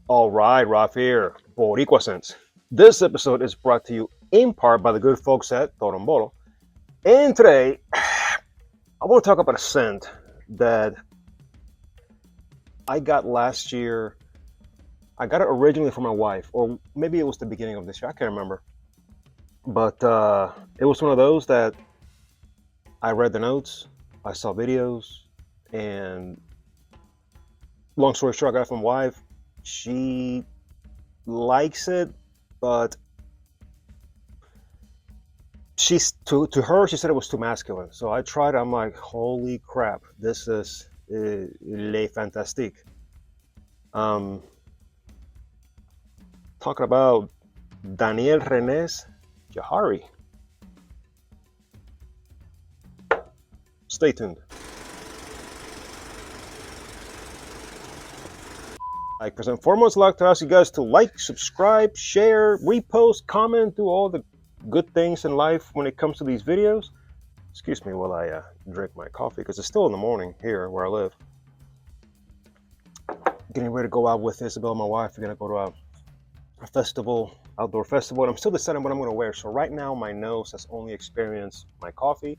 All right, Ralph here, Boricua Sense. This episode is brought to you in part by the good folks at Torombolo. And today, I want to talk about a scent that I got last year. I got it originally from my wife, or maybe it was the beginning of this year. I can't remember. But it was one of those that I read the notes, I saw videos, and long story short, I got it from my wife. She likes it, but she's to her she said it was too masculine, so I tried. I'm like, holy crap, this is le fantastique. um Talking about Daniel Rene's Jawhari. Stay tuned. Like, first and foremost, I'd like to ask you guys to like, subscribe, share, repost, comment, do all the good things in life when it comes to these videos. Excuse me while I drink my coffee, because it's still in the morning here where I live. Getting ready to go out with Isabel, my wife. We're gonna go to a festival, outdoor festival, and I'm still deciding what I'm gonna wear. So right now, my nose has only experienced my coffee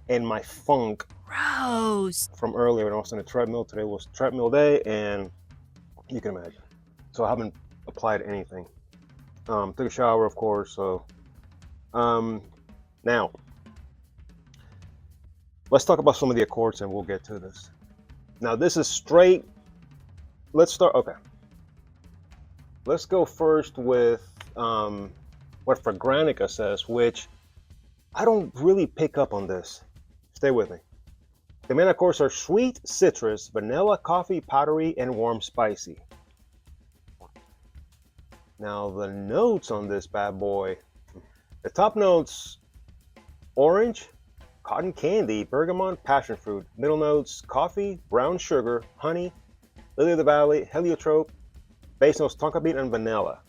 and my funk. Gross. From earlier when I was on the treadmill. Today was treadmill day, and you can imagine. So I haven't applied anything. Took a shower, of course. So now let's talk about some of the accords, and we'll get to this. Now this is straight. Let's start. Okay. Let's go first with what Fragrantica says, which I don't really pick up on this. Stay with me. The main accords are sweet, citrus, vanilla, coffee, powdery, and warm spicy. Now the notes on this bad boy, the top notes: orange, cotton candy, bergamot, passion fruit. Middle notes: coffee, brown sugar, honey, lily of the valley, heliotrope. Base notes: tonka bean and vanilla.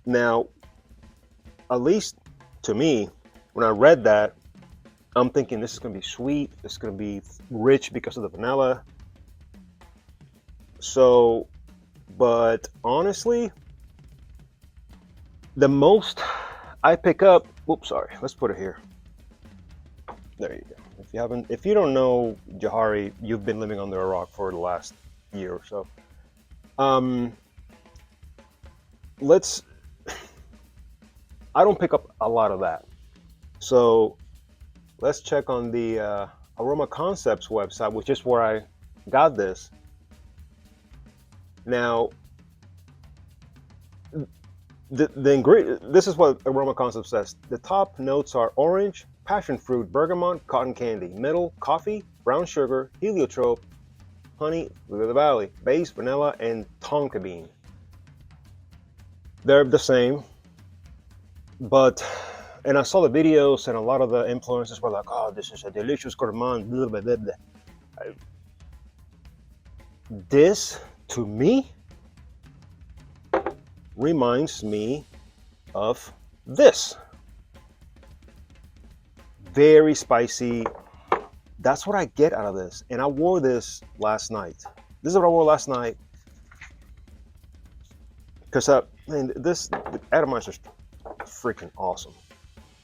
Now, at least to me, when I read that, I'm thinking this is going to be sweet, this is going to be rich because of the vanilla. So, but honestly, the most I pick up, oops, sorry, let's put it here. There you go. If you don't know Jawhari, you've been living under a rock for the last year or so. I don't pick up a lot of that. So let's check on the Aroma Concepts website, which is where I got this. Now, the ingredient, this is what Aroma Concepts says. The top notes are orange, passion fruit, bergamot, cotton candy. Middle, coffee, brown sugar, heliotrope, honey, lily of the valley. Base, vanilla, and tonka bean. They're the same, but, and I saw the videos, and a lot of the influencers were like, oh, this is a delicious gourmand, blah, blah, blah, blah. This, to me, reminds me of this. Very spicy. That's what I get out of this. And I wore this last night. This is what I wore last night. Because this atomizer is freaking awesome.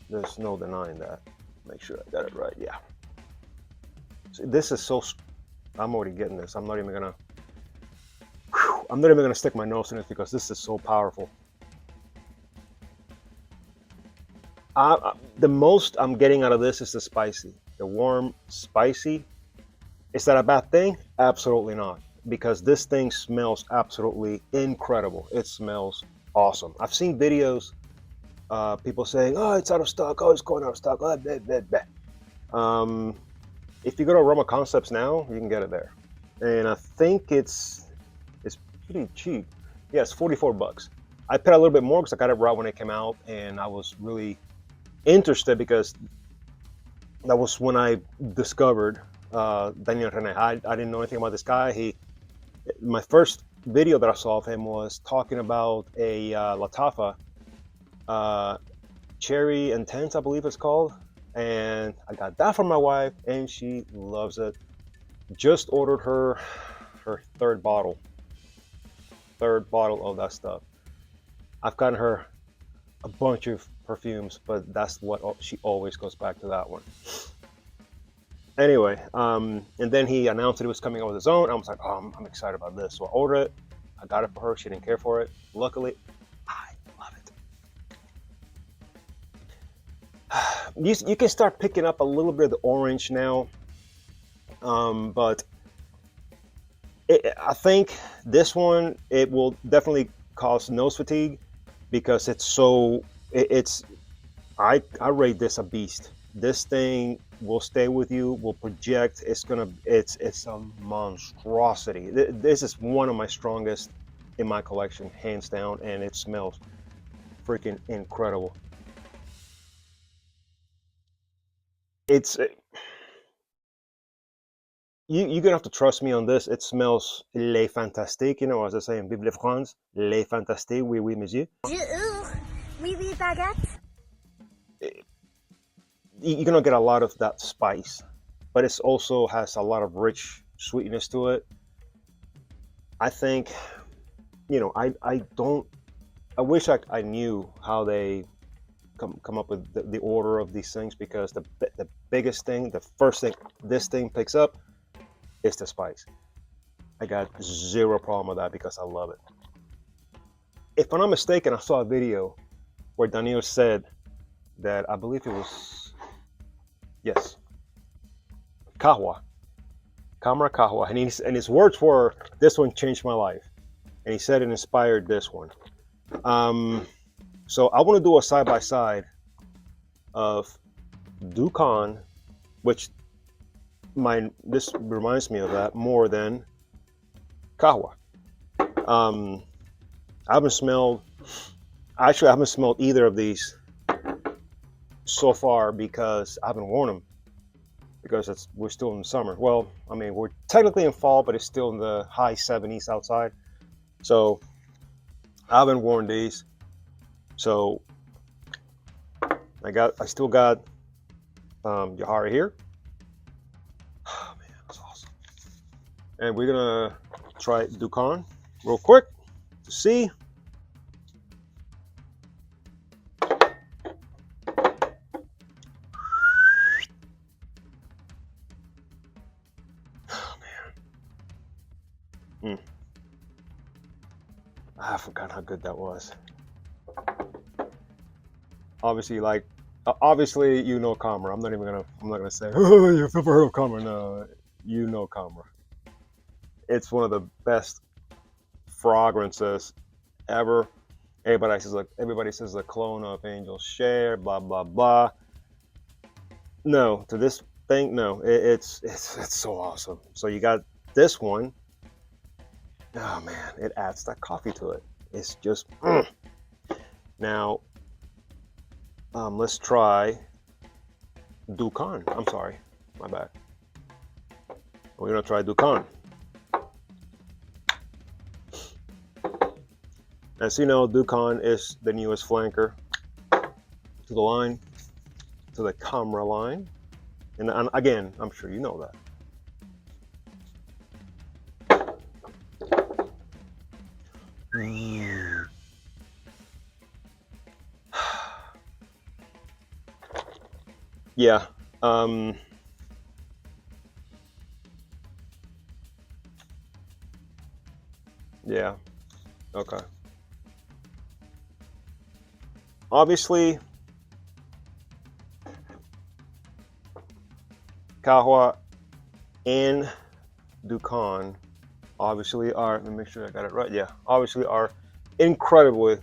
There's no denying that. Make sure I got it right. Yeah. See, this is so. I'm already getting this. I'm not even gonna stick my nose in it because this is so powerful. The most I'm getting out of this is the spicy, the warm spicy. Is that a bad thing? Absolutely not, because this thing smells absolutely incredible. It smells awesome. I've seen videos, people saying, "Oh, it's out of stock. Oh, it's going out of stock." Oh, blah, blah, blah. If you go to Aroma Concepts now, you can get it there, and I think it's pretty cheap. Yeah, it's $44. I paid a little bit more because I got it right when it came out, and I was really interested because that was when I discovered Daniel Rene. I didn't know anything about this guy. My first video that I saw of him was talking about a Latafa Cherry Intense, I believe it's called, and I got that from my wife, and she loves it. Just ordered her third bottle. third bottle of that stuff. I've gotten her a bunch of perfumes, but that's what she always goes back to, that one. Anyway, and then he announced that he was coming out with his own. I was like, oh, I'm excited about this. So I ordered it. I got it for her. She didn't care for it. Luckily, I love it. You can start picking up a little bit of the orange now, but I think this one, it will definitely cause nose fatigue because it's so, I rate this a beast. This thing will stay with you, will project. It's a monstrosity. This is one of my strongest in my collection, hands down, and it smells freaking incredible. It's you're gonna have to trust me on this. It smells les fantastique, you know, as I say in Vive la France, les fantastique, oui, oui, monsieur. Bonjour, oui, oui, baguette. You're gonna get a lot of that spice, but it also has a lot of rich sweetness to it. I think, you know, I don't, I wish I knew how they come up with the order of these things, because the biggest thing, the first thing this thing picks up is the spice. I got zero problem with that because I love it. If I'm not mistaken, I saw a video where Daniel said that, I believe it was, yes, kahwa, Kamra kahwa, and his words were, "This one changed my life," and he said it inspired this one. So I want to do a side by side of Dukan, which this reminds me of that more than kahwa. I haven't smelled either of these so far because I haven't worn them, because we're still in the summer. Well, I mean, we're technically in fall, but it's still in the high 70s outside. So I haven't worn these. So I still got Jawhari here. Oh man, that's awesome. And we're gonna try Dukan real quick to see. Oh man. I forgot how good that was. Obviously, you know Kamra. I'm not gonna say, oh, you've never heard of Kamra. No, you know Kamra. It's one of the best fragrances ever. Everybody says a clone of Angel Share, blah blah blah. No, to this thing, no. It's so awesome. So you got this one. Oh man, it adds that coffee to it. It's just Now, let's try Dukan. I'm sorry, my bad. We're gonna try Dukan. As you know, Dukan is the newest flanker to the line, to the Kamra line. And again, I'm sure you know that. Yeah. Yeah. Okay. Obviously, Kahwa and Dukan obviously are, let me make sure I got it right. Yeah, obviously are incredibly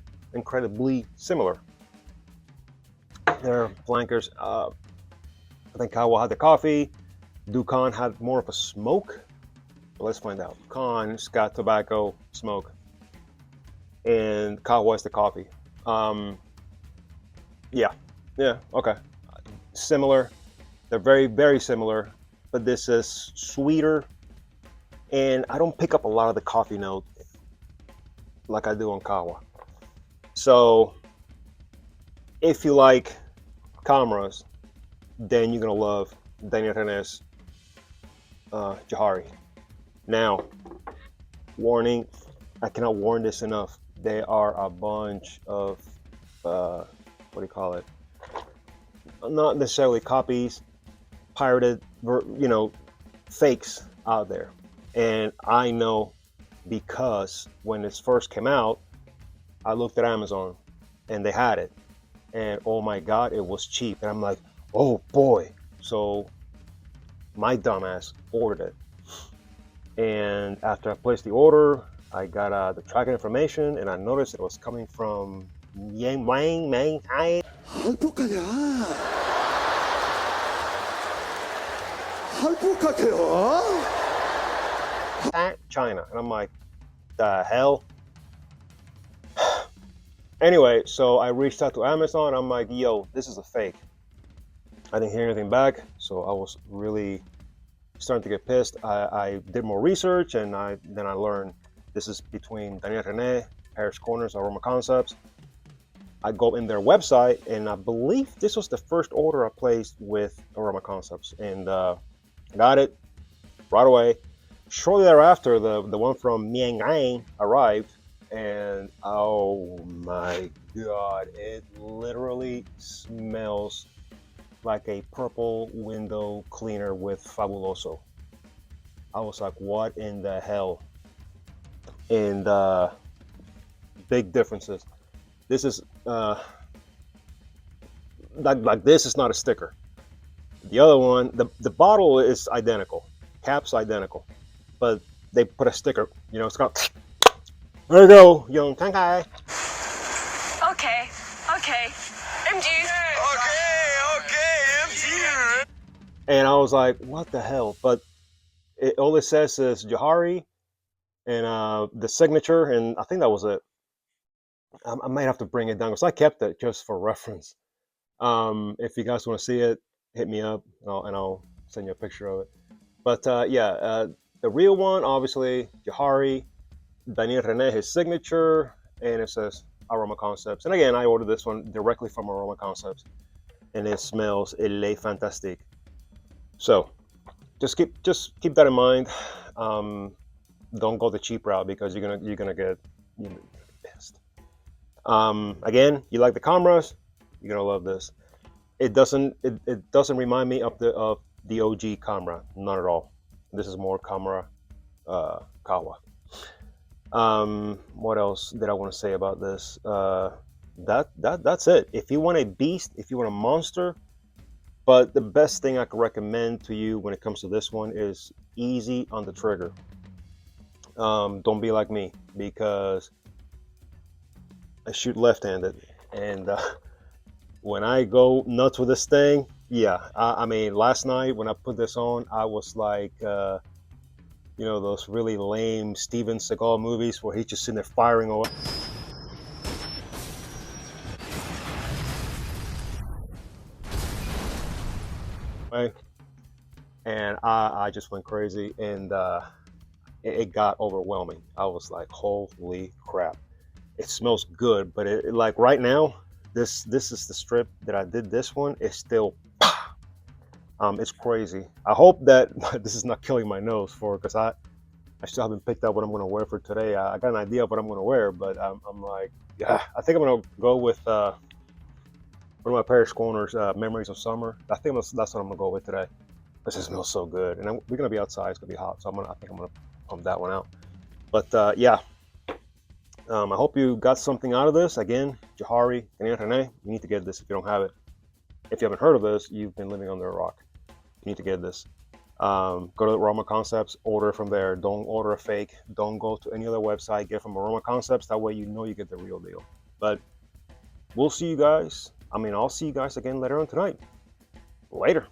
similar. They're flankers. I think Kahwa had the coffee. Dukan had more of a smoke. But let's find out. Dukan's got tobacco, smoke, and Kahwa is the coffee. Yeah, okay. Similar. They're very, very similar, but this is sweeter, and I don't pick up a lot of the coffee note like I do on Kahwa. So if you like Kamras, then you're gonna love Daniel Rene's Jawhari. Now, warning, I cannot warn this enough. They are a bunch of what do you call it? Not necessarily copies, pirated, fakes out there. And I know because when this first came out, I looked at Amazon and they had it. And oh my God, it was cheap. And I'm like, oh boy. So my dumbass ordered it. And after I placed the order, I got the tracking information and I noticed it was coming from Yang Wang Mang Hai. China. And I'm like, the hell? Anyway, so I reached out to Amazon. I'm like, yo, this is a fake. I didn't hear anything back, so I was really starting to get pissed. I did more research, and then I learned this is between Daniel Rene, Paris Corners, Aroma Concepts. I go in their website, and I believe this was the first order I placed with Aroma Concepts, and got it right away. Shortly thereafter, the one from Miangang arrived, and oh my God, it literally smells like a purple window cleaner with Fabuloso. I was like, what in the hell? And big differences. This is like this is not a sticker. The other one, the bottle is identical, cap's identical, but they put a sticker. You know, it's got. There you go, young Kankai. Okay, okay. MG. Okay, MG. And I was like, what the hell? But all it says is Jawhari and the signature, and I think that was it. I might have to bring it down because I kept it just for reference. If you guys want to see it, hit me up and I'll send you a picture of it. But the real one, obviously, Jawhari, Daniel Rene, his signature, and it says Aroma Concepts. And again, I ordered this one directly from Aroma Concepts, and it smells ele fantastic. So just keep that in mind. Don't go the cheap route because you're gonna get pissed. Again, you like the cameras, you're gonna love this. It doesn't remind me of the OG camera, not at all. This is more camera Kawa. What else did I want to say about this? That's it. If you want a beast, if you want a monster, but the best thing I could recommend to you when it comes to this one is easy on the trigger. Don't be like me because I shoot left-handed, and when I go nuts with this thing, yeah. I mean, last night when I put this on, I was like, those really lame Steven Seagal movies where he's just sitting there firing away. And I just went crazy, and it got overwhelming. I was like, holy crap. It smells good, but like right now, this is the strip that I did this one. It's still, it's crazy. I hope that this is not killing my nose because I still haven't picked out what I'm going to wear for today. I got an idea of what I'm going to wear, but I'm like, yeah, I think I'm going to go with one of my Paris Corners, Memories of Summer. I think that's what I'm going to go with today. This smells so good, and we're going to be outside. It's going to be hot, so I think I'm going to pump that one out. But yeah. I hope you got something out of this. Again, Jawhari, Daniel Rene, you need to get this if you don't have it. If you haven't heard of this, you've been living under a rock. You need to get this. Go to Aroma Concepts, order from there. Don't order a fake. Don't go to any other website. Get from Aroma Concepts. That way you know you get the real deal. But we'll see you guys. I'll see you guys again later on tonight. Later.